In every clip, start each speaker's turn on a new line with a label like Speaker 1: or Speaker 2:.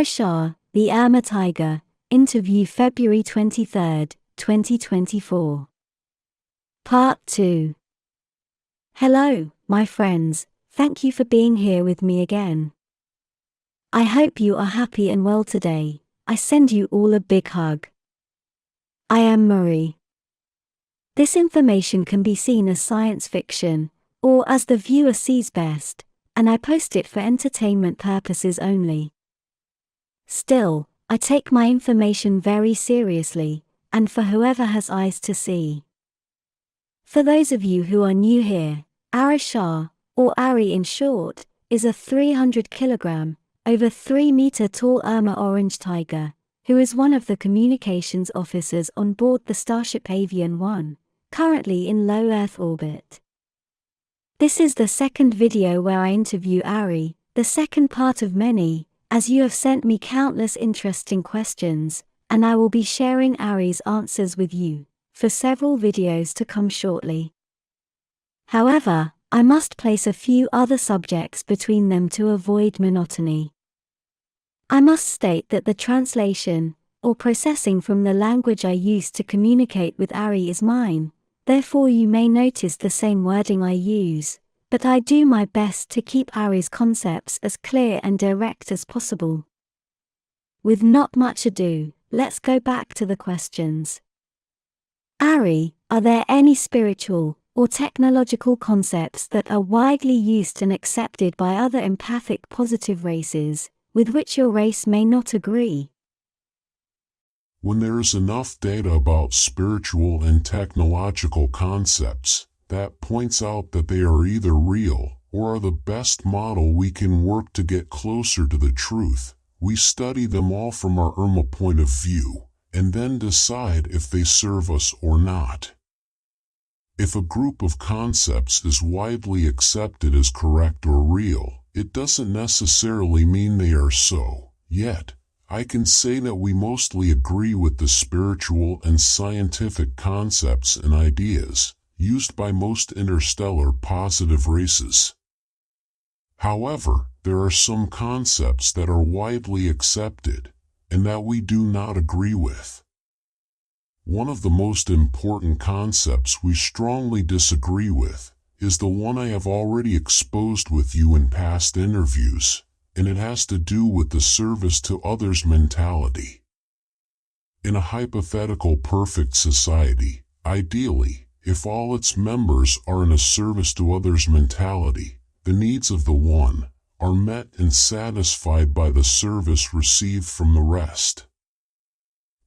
Speaker 1: Arishah, the Urmah Tiger, interview February 23, 2024. Part 2. Hello, my friends, thank you for being here with me again. I hope you are happy and well today. I send you all a big hug. I am Mari. This information can be seen as science fiction, or as the viewer sees best, and I post it for entertainment purposes only. Still, I take my information very seriously, and for whoever has eyes to see. For those of you who are new here, Arishah, or Ari in short, is a 300 kilogram, over 3 meter tall Urmah orange tiger, who is one of the communications officers on board the starship Avyon 1, currently in low Earth orbit. This is the second video where I interview Ari, the second part of many, as you have sent me countless interesting questions, and I will be sharing Ari's answers with you, for several videos to come shortly. However, I must place a few other subjects between them to avoid monotony. I must state that the translation, or processing from the language I use to communicate with Ari is mine, therefore you may notice the same wording I use, but I do my best to keep Ari's concepts as clear and direct as possible. With not much ado, let's go back to the questions. Ari, are there any spiritual or technological concepts that are widely used and accepted by other empathic positive races, with which your race may not agree?
Speaker 2: When there is enough data about spiritual and technological concepts, that points out that they are either real or are the best model we can work to get closer to the truth, we study them all from our Urmah point of view, and then decide if they serve us or not. If a group of concepts is widely accepted as correct or real, it doesn't necessarily mean they are so, yet I can say that we mostly agree with the spiritual and scientific concepts and ideas used by most interstellar positive races. However, there are some concepts that are widely accepted, and that we do not agree with. One of the most important concepts we strongly disagree with is the one I have already exposed with you in past interviews, and it has to do with the service to others mentality. In a hypothetical perfect society, ideally, if all its members are in a service to others mentality, the needs of the one are met and satisfied by the service received from the rest.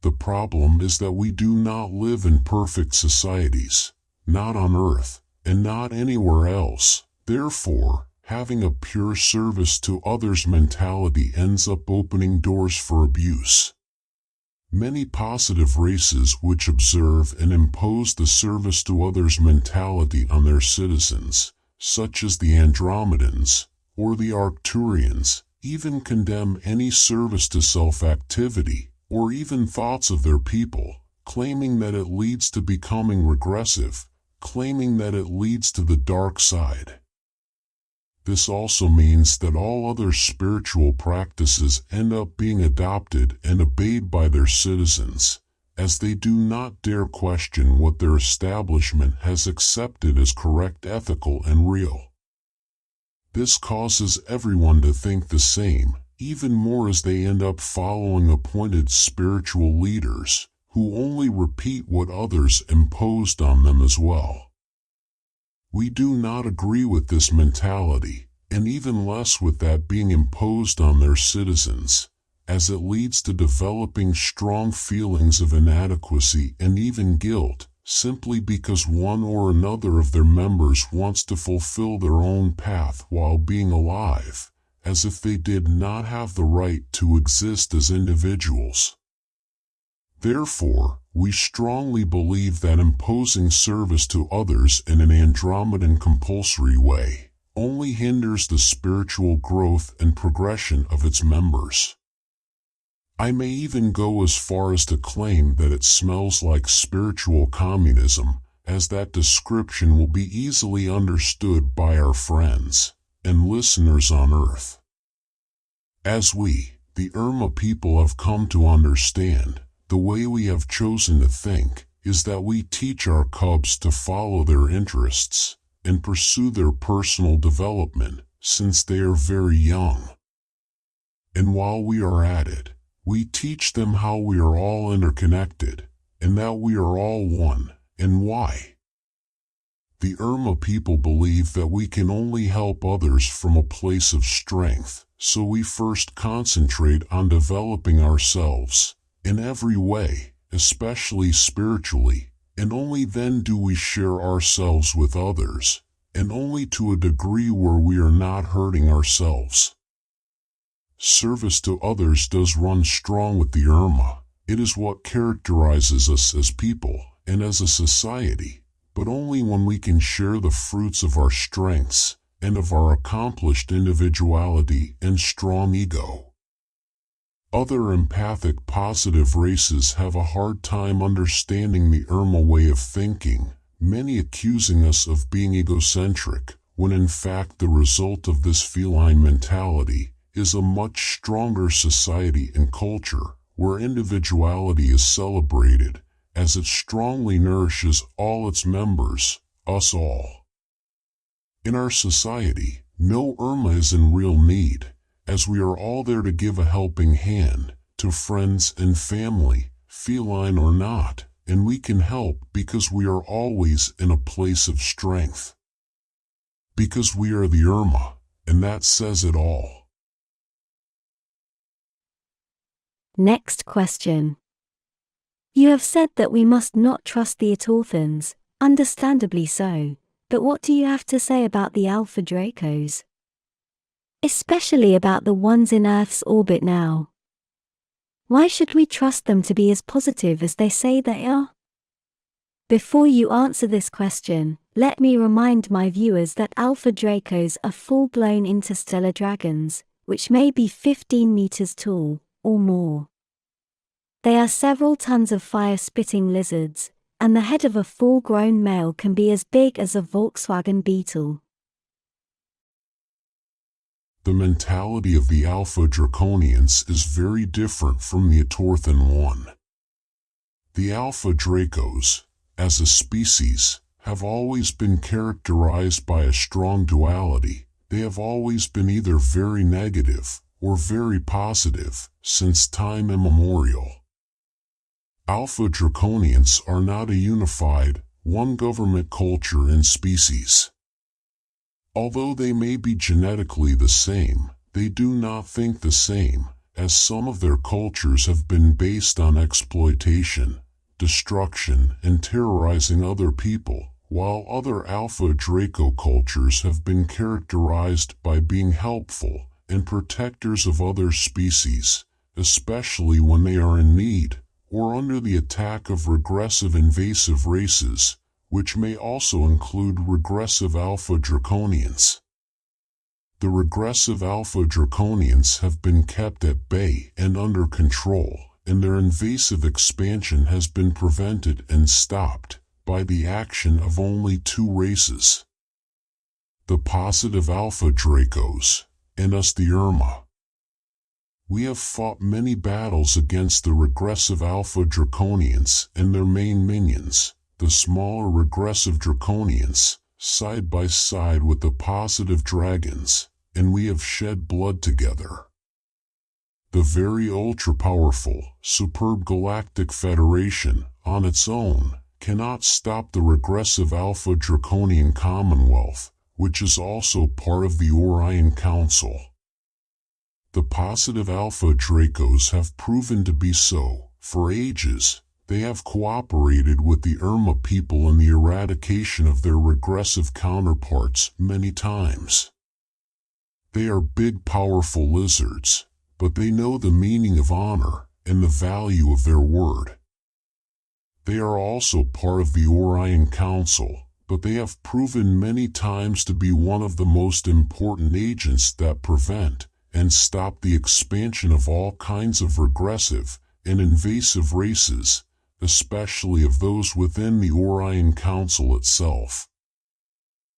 Speaker 2: The problem is that we do not live in perfect societies, not on Earth, and not anywhere else. Therefore, having a pure service to others mentality ends up opening doors for abuse. Many positive races which observe and impose the service to others mentality on their citizens, such as the Andromedans or the Arcturians, even condemn any service to self-activity or even thoughts of their people, claiming that it leads to becoming regressive, claiming that it leads to the dark side. This also means that all other spiritual practices end up being adopted and obeyed by their citizens, as they do not dare question what their establishment has accepted as correct, ethical, and real. This causes everyone to think the same, even more as they end up following appointed spiritual leaders, who only repeat what others imposed on them as well. We do not agree with this mentality, and even less with that being imposed on their citizens, as it leads to developing strong feelings of inadequacy and even guilt, simply because one or another of their members wants to fulfill their own path while being alive, as if they did not have the right to exist as individuals. Therefore, we strongly believe that imposing service to others in an Andromedan compulsory way only hinders the spiritual growth and progression of its members. I may even go as far as to claim that it smells like spiritual communism, as that description will be easily understood by our friends and listeners on Earth. As we, the Urmah people have come to understand, the way we have chosen to think, is that we teach our cubs to follow their interests and pursue their personal development since they are very young. And while we are at it, we teach them how we are all interconnected and that we are all one, and why. The Urmah people believe that we can only help others from a place of strength, so we first concentrate on developing ourselves in every way, especially spiritually, and only then do we share ourselves with others, and only to a degree where we are not hurting ourselves. Service to others does run strong with the Urmah. It is what characterizes us as people and as a society, but only when we can share the fruits of our strengths and of our accomplished individuality and strong ego. Other empathic positive races have a hard time understanding the Urmah way of thinking, many accusing us of being egocentric, when in fact the result of this feline mentality is a much stronger society and culture, where individuality is celebrated, as it strongly nourishes all its members, us all. In our society, no Urmah is in real need, as we are all there to give a helping hand to friends and family, feline or not, and we can help because we are always in a place of strength. Because we are the Urmah, and that says it all.
Speaker 1: Next question. You have said that we must not trust the Authorthans, understandably so, but what do you have to say about the Alpha Dracos? Especially about the ones in Earth's orbit now. Why should we trust them to be as positive as they say they are? Before you answer this question, let me remind my viewers that Alpha Dracos are full-blown interstellar dragons, which may be 15 meters tall, or more. They are several tons of fire-spitting lizards, and the head of a full-grown male can be as big as a Volkswagen Beetle.
Speaker 2: The mentality of the Alpha Draconians is very different from the Authorthan one. The Alpha Dracos, as a species, have always been characterized by a strong duality. They have always been either very negative or very positive since time immemorial. Alpha Draconians are not a unified, one-government culture and species. Although they may be genetically the same, they do not think the same, as some of their cultures have been based on exploitation, destruction, and terrorizing other people, while other Alpha Draco cultures have been characterized by being helpful and protectors of other species, especially when they are in need, or under the attack of regressive invasive races, which may also include regressive Alpha Draconians. The regressive Alpha Draconians have been kept at bay and under control, and their invasive expansion has been prevented and stopped by the action of only two races: the positive Alpha Dracos, and us, the Urmah. We have fought many battles against the regressive Alpha Draconians and their main minions, the smaller regressive Draconians, side by side with the positive dragons, and we have shed blood together. The very ultra-powerful, superb Galactic Federation, on its own, cannot stop the regressive Alpha Draconian Commonwealth, which is also part of the Orion Council. The positive Alpha Dracos have proven to be so. For ages, they have cooperated with the Urmah people in the eradication of their regressive counterparts many times. They are big, powerful lizards, but they know the meaning of honor and the value of their word. They are also part of the Orion Council, but they have proven many times to be one of the most important agents that prevent and stop the expansion of all kinds of regressive and invasive races, especially of those within the Orion Council itself.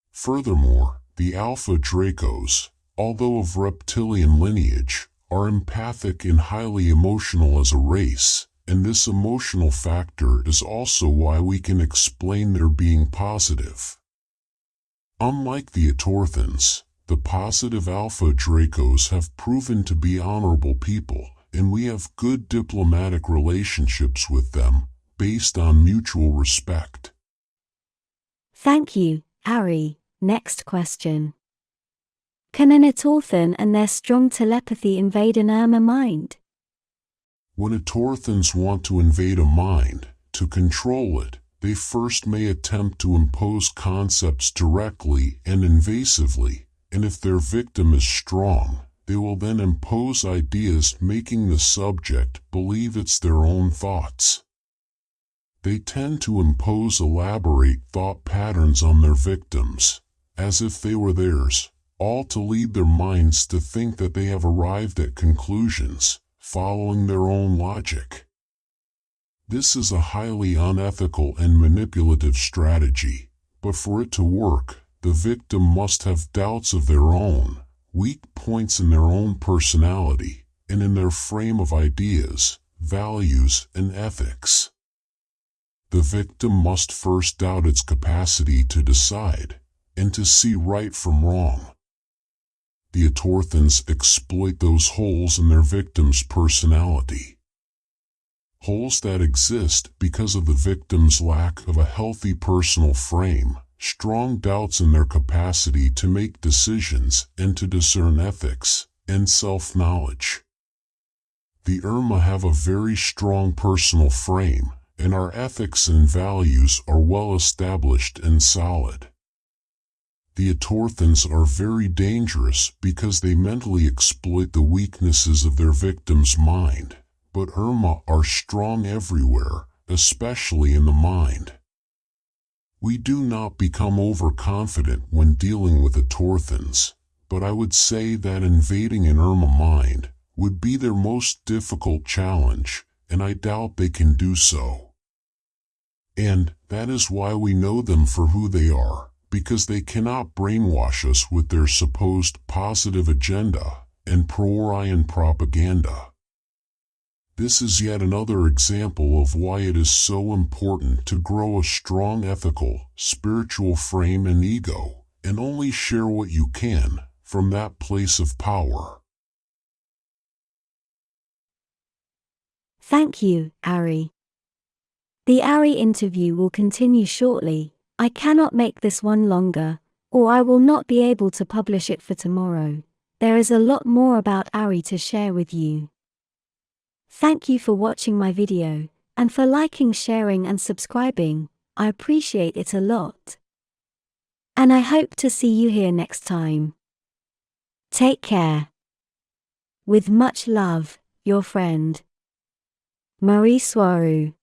Speaker 2: Furthermore, the Alpha Dracos, although of reptilian lineage, are empathic and highly emotional as a race, and this emotional factor is also why we can explain their being positive. Unlike the Atorthans, the positive Alpha Dracos have proven to be honorable people, and we have good diplomatic relationships with them, based on mutual respect.
Speaker 1: Thank you, Ari. Next question. Can an Atorthan and their strong telepathy invade an Urmah mind?
Speaker 2: When Atorthans want to invade a mind, to control it, they first may attempt to impose concepts directly and invasively, and if their victim is strong, they will then impose ideas making the subject believe it's their own thoughts. They tend to impose elaborate thought patterns on their victims, as if they were theirs, all to lead their minds to think that they have arrived at conclusions, following their own logic. This is a highly unethical and manipulative strategy, but for it to work, the victim must have doubts of their own, weak points in their own personality, and in their frame of ideas, values, and ethics. The victim must first doubt its capacity to decide, and to see right from wrong. The Atorthans exploit those holes in their victim's personality. Holes that exist because of the victim's lack of a healthy personal frame, strong doubts in their capacity to make decisions and to discern ethics, and self-knowledge. The Urmah have a very strong personal frame, and our ethics and values are well established and solid. The Atorthans are very dangerous because they mentally exploit the weaknesses of their victim's mind, but Urmah are strong everywhere, especially in the mind. We do not become overconfident when dealing with Atorthans, but I would say that invading an Urmah mind would be their most difficult challenge, and I doubt they can do so. And that is why we know them for who they are, because they cannot brainwash us with their supposed positive agenda and pro-Orion propaganda. This is yet another example of why it is so important to grow a strong ethical, spiritual frame and ego, and only share what you can from that place of power.
Speaker 1: Thank you, Ari. The Ari interview will continue shortly. I cannot make this one longer, or I will not be able to publish it for tomorrow. There is a lot more about Ari to share with you. Thank you for watching my video, and for liking, sharing and subscribing. I appreciate it a lot. And I hope to see you here next time. Take care. With much love, your friend, Mari Swaruu.